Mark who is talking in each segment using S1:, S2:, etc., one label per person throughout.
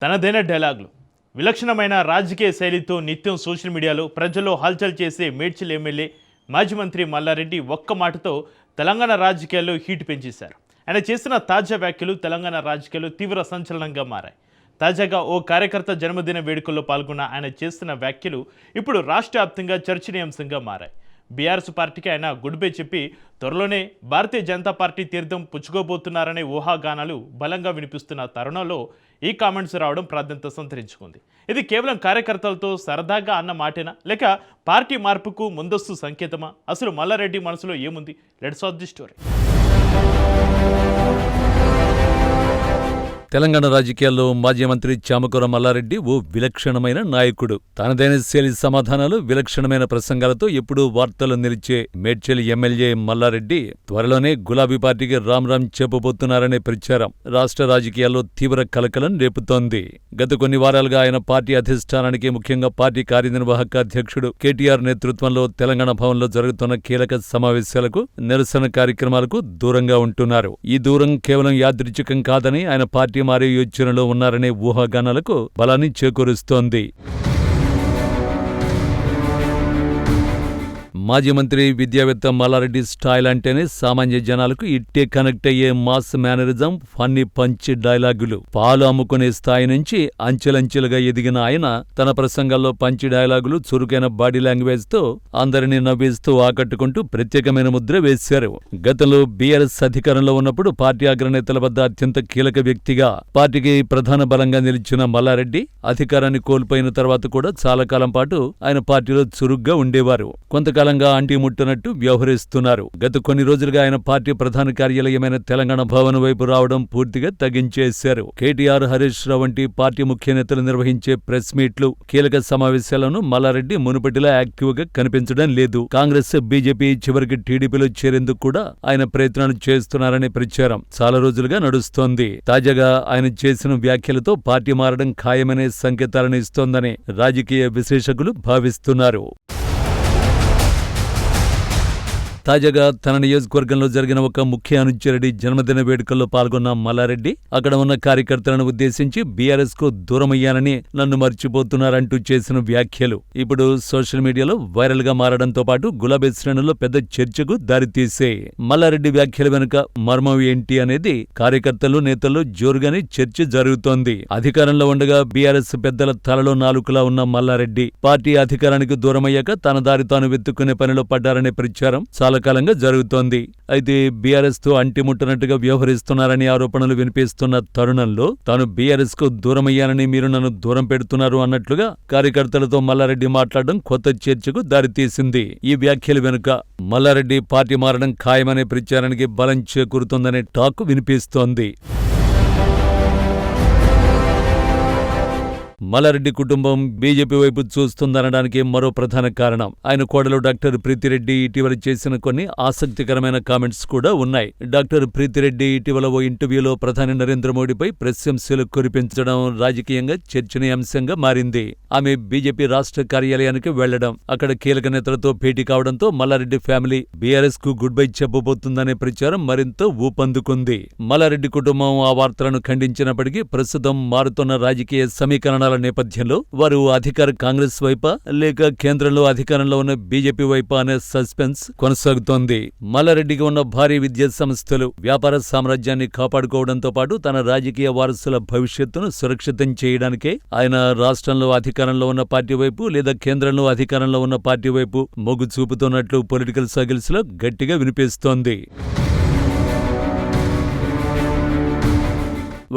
S1: తనదైన డైలాగులు, విలక్షణమైన రాజకీయ శైలితో నిత్యం సోషల్ మీడియాలో ప్రజల్లో హల్చల్ చేసే మేడ్చల్ ఎమ్మెల్యే మాజీ మంత్రి మల్లారెడ్డి ఒక్క మాటతో తెలంగాణ రాజకీయాల్లో హీట్ పెంచేశారు. ఆయన చేసిన తాజా వ్యాఖ్యలు తెలంగాణ రాజకీయాల్లో తీవ్ర సంచలనంగా మారాయి. తాజాగా ఓ కార్యకర్త జన్మదిన వేడుకల్లో పాల్గొన్న ఆయన చేస్తున్న వ్యాఖ్యలు ఇప్పుడు రాష్ట్ర వ్యాప్తంగా చర్చనీయాంశంగా మారాయి. బీఆర్ఎస్ పార్టీకి ఆయన గుడ్ బై చెప్పి త్వరలోనే భారతీయ జనతా పార్టీ తీర్థం పుచ్చుకోబోతున్నారనే ఊహాగానాలు బలంగా వినిపిస్తున్న తరుణంలో ఈ కామెంట్స్ రావడం ప్రాధాన్యత సంతరించుకుంది. ఇది కేవలం కార్యకర్తలతో సరదాగా అన్న మాటేనా, లేక పార్టీ మార్పుకు ముందస్తు సంకేతమా? అసలు మల్లారెడ్డి మనసులో ఏముంది? Let's watch the story.
S2: Telangana రాజకీయాల్లో మాజీ మంత్రి చామకూర మల్లారెడ్డి ఓ విలక్షణమైన నాయకుడు. తనదైన శైలి సమాధానాలు, విలక్షణమైన ప్రసంగాలతో ఎప్పుడూ వార్తలు నిలిచే మేడ్చల్ ఎమ్మెల్యే మల్లారెడ్డి త్వరలోనే గులాబీ పార్టీకి రామ్ చెప్పబోతున్నారనే ప్రచారం రాష్ట్ర రాజకీయాల్లో తీవ్ర కలకలం రేపుతోంది. గత కొన్ని వారాలుగా ఆయన పార్టీ అధిష్టానానికి, ముఖ్యంగా పార్టీ కార్యనిర్వాహక అధ్యక్షుడు కేటీఆర్ నేతృత్వంలో తెలంగాణ భవన్లో జరుగుతున్న కీలక సమావేశాలకు, నిరసన కార్యక్రమాలకు దూరంగా ఉంటున్నారు. ఈ దూరం కేవలం యాదృచ్ఛికం కాదని, ఆయన పార్టీ మారే యోచనలో ఉన్నారనే ఊహాగానాలకు బలాన్ని చేకూరుస్తోంది. మాజీ మంత్రి, విద్యావేత్త మల్లారెడ్డి స్టైల్ అంటేనే సామాన్య జనాలకు ఇట్టే కనెక్ట్ అయ్యే మాస్ మేనరిజం, ఫన్నీ పంచ్ డైలాగులు. పాలు అమ్ముకునే స్థాయి నుంచి అంచెలంచెలుగా ఎదిగిన ఆయన తన ప్రసంగాల్లో పంచ్ డైలాగులు, చురుకైన బాడీ లాంగ్వేజ్ తో అందరినీ నవ్విస్తూ ఆకట్టుకుంటూ ప్రత్యేకమైన ముద్ర వేశారు. గతంలో బీఆర్ఎస్ అధికారంలో ఉన్నప్పుడు పార్టీ అగ్రనేతల వద్ద అత్యంత కీలక వ్యక్తిగా, పార్టీకి ప్రధాన బలంగా నిలిచిన మల్లారెడ్డి అధికారాన్ని కోల్పోయిన తర్వాత కూడా చాలా కాలం పాటు ఆయన పార్టీలో చురుగ్గా ఉండేవారు. కొంతకాలం అంటి ముట్టనట్టు వ్యవహరిస్తున్నారు. గత కొన్ని రోజులుగా ఆయన పార్టీ ప్రధాన కార్యాలయమైన తెలంగాణ భవన్ వైపు రావడం పూర్తిగా తగ్గించేశారు. కేటీఆర్, హరీష్ రావు వంటి పార్టీ ముఖ్య నేతలు నిర్వహించే ప్రెస్ మీట్లు, కీలక సమావేశాలను మల్లారెడ్డి మునుపటిలా యాక్టివ్ గా కనిపించడం లేదు. కాంగ్రెస్, బీజేపీ, చివరికి టీడీపీలో చేరేందుకు కూడా ఆయన ప్రయత్నాలు చేస్తున్నారనే ప్రచారం చాలా రోజులుగా నడుస్తోంది. తాజాగా ఆయన చేసిన వ్యాఖ్యలతో పార్టీ మారడం ఖాయమనే సంకేతాలను ఇస్తోందని రాజకీయ విశ్లేషకులు భావిస్తున్నారు. తాజాగా తన నియోజకవర్గంలో జరిగిన ఒక ముఖ్య అనుచరుడి జన్మదిన వేడుకల్లో పాల్గొన్న మల్లారెడ్డి అక్కడ ఉన్న కార్యకర్తలను ఉద్దేశించి బీఆర్ఎస్ కు దూరమయ్యానని, నన్ను మర్చిపోతున్నారంటూ చేసిన వ్యాఖ్యలు ఇప్పుడు సోషల్ మీడియాలో వైరల్ గా మారడంతో పాటు గులాబీ శ్రేణుల్లో పెద్ద చర్చకు దారితీశాయి. మల్లారెడ్డి వ్యాఖ్యల వెనుక మర్మం ఏంటి అనేది కార్యకర్తలు, నేతల్లో జోరుగానే చర్చ జరుగుతోంది. అధికారంలో ఉండగా బీఆర్ఎస్ పెద్దల తలలో నాలుకలా ఉన్న మల్లారెడ్డి పార్టీ అధికారానికి దూరమయ్యాక తన దారి తాను వెతుక్కునే పనిలో పడ్డారనే ప్రచారం చాలా కాలంగా జరుగుతోంది. అయితే బీఆర్ఎస్ తో అంటిముట్టనట్టుగా వ్యవహరిస్తున్నారని ఆరోపణలు వినిపిస్తున్న తరుణంలో తాను బీఆర్ఎస్ కు దూరమయ్యానని, మీరు నన్ను దూరం పెడుతున్నారు అన్నట్లుగా కార్యకర్తలతో మల్లారెడ్డి మాట్లాడడం కొత్త చర్చకు దారితీసింది. ఈ వ్యాఖ్యల వెనుక మల్లారెడ్డి పార్టీ మారడం ఖాయమనే ప్రచారానికి బలం చేకూరుతోందనే టాక్ వినిపిస్తోంది. మల్లారెడ్డి కుటుంబం బీజేపీ వైపు చూస్తుందనడానికి మరో ప్రధాన కారణం ఆయన కోడలు డాక్టర్ ప్రీతిరెడ్డి ఇటీవల చేసిన కొన్ని ఆసక్తికరమైన కామెంట్స్ కూడా ఉన్నాయి. డాక్టర్ ప్రీతిరెడ్డి ఇటీవల ఓ ఇంటర్వ్యూలో ప్రధాని నరేంద్ర మోడీపై ప్రశంసలు కురిపించడం రాజకీయంగా చర్చనీయాంశంగా మారింది. ఆమె బీజేపీ రాష్ట్ర కార్యాలయానికి వెళ్లడం, అక్కడ కీలక నేతలతో భేటీ కావడంతో మల్లారెడ్డి ఫ్యామిలీ బీఆర్ఎస్ కు గుడ్ బై చెప్పబోతుందనే ప్రచారం మరింత ఊపందుకుంది. మల్లారెడ్డి కుటుంబం ఆ వార్తలను ఖండించినప్పటికీ ప్రస్తుతం మారుతున్న రాజకీయ సమీకరణాల నేపథ్యంలో వారు అధికార కాంగ్రెస్ వైపా, లేక కేంద్రంలో అధికారంలో ఉన్న బీజేపీ వైపా అనే సస్పెన్స్ కొనసాగుతోంది. మల్లారెడ్డికి ఉన్న భారీ విద్యా సంస్థలు, వ్యాపార సామ్రాజ్యాన్ని కాపాడుకోవడంతో పాటు తన రాజకీయ వారసుల భవిష్యత్తును సురక్షితం చేయడానికే ఆయన రాష్ట్రంలో అధికారంలో ఉన్న పార్టీ వైపు, లేదా కేంద్రంలో అధికారంలో ఉన్న పార్టీ వైపు మొగ్గు చూపుతున్నట్లు పొలిటికల్ సర్కిల్స్ లో గట్టిగా వినిపిస్తోంది.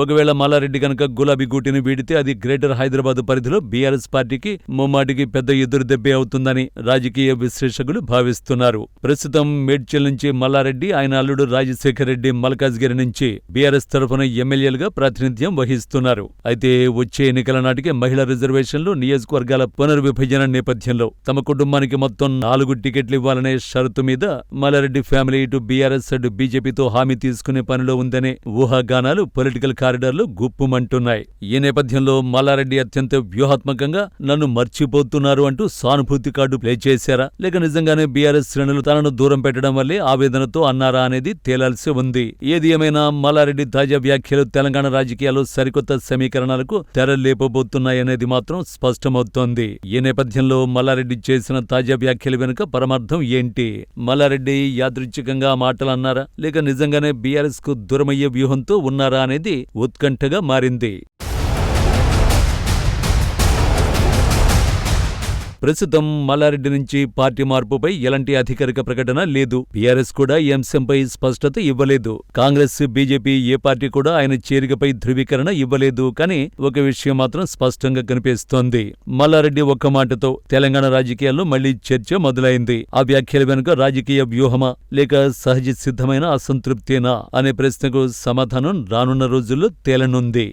S2: ఒకవేళ మల్లారెడ్డి కనుక గులాబీ గూటిని వీడితే అది గ్రేటర్ హైదరాబాద్ పరిధిలో బీఆర్ఎస్ పార్టీకి ముమ్మాటికి పెద్ద ఎదురు దెబ్బే అవుతుందని రాజకీయ విశ్లేషకులు భావిస్తున్నారు. ప్రస్తుతం మేడ్చల్ నుంచి మల్లారెడ్డి, ఆయన అల్లుడు రాజశేఖర్ రెడ్డి మల్కాజ్గిరి నుంచి బీఆర్ఎస్ తరఫున ఎమ్మెల్యేలుగా ప్రాతినిధ్యం వహిస్తున్నారు. అయితే వచ్చే ఎన్నికల నాటికి మహిళా రిజర్వేషన్లు, నియోజకవర్గాల పునర్విభజన నేపథ్యంలో తమ కుటుంబానికి మొత్తం 4 టికెట్లు ఇవ్వాలనే షరతు మీద మల్లారెడ్డి ఫ్యామిలీ ఇటు బీఆర్ఎస్, అటు బీజేపీతో హామీ తీసుకునే పనిలో ఉందనే ఊహాగానాలు పొలిటికల్ కారిడార్లు గుప్పుమంటున్నాయి. ఈ నేపథ్యంలో మల్లారెడ్డి అత్యంత వ్యూహాత్మకంగా నన్ను మర్చిపోతున్నారు అంటూ సానుభూతి కార్డు ప్లే చేశారా, లేక నిజంగానే బీఆర్ఎస్ శ్రేణులు తనను దూరం పెట్టడం వల్లే ఆవేదనతో అన్నారా అనేది తేలాల్సి ఉంది. ఏది ఏమైనా మల్లారెడ్డి తాజా వ్యాఖ్యలు తెలంగాణ రాజకీయాల్లో సరికొత్త సమీకరణాలకు తెరలేపబోతున్నాయనేది మాత్రం స్పష్టమవుతోంది. ఈ నేపథ్యంలో మల్లారెడ్డి చేసిన తాజా వ్యాఖ్యల వెనుక పరమార్థం ఏంటి? మల్లారెడ్డి యాదృచ్ఛికంగా మాటలు అన్నారా, లేక నిజంగానే బీఆర్ఎస్ కు దూరమయ్యే వ్యూహంతో ఉన్నారా అనేది ఉత్కంఠగా మారింది. ప్రస్తుతం మల్లారెడ్డి నుంచి పార్టీ మార్పుపై ఎలాంటి అధికారిక ప్రకటన లేదు. బీఆర్ఎస్ కూడా ఈ అంశంపై స్పష్టత ఇవ్వలేదు. కాంగ్రెస్, బీజేపీ ఏ పార్టీ కూడా ఆయన చేరికపై ధృవీకరణ ఇవ్వలేదు. కానీ ఒక విషయం మాత్రం స్పష్టంగా కనిపిస్తోంది. మల్లారెడ్డి ఒక్క మాటతో తెలంగాణ రాజకీయాల్లో మళ్లీ చర్చ మొదలైంది. ఆ వ్యాఖ్యల వెనుక రాజకీయ వ్యూహమా, లేక సహజ సిద్ధమైన అసంతృప్తేనా అనే ప్రశ్నకు సమాధానం రానున్న రోజుల్లో తేలనుంది.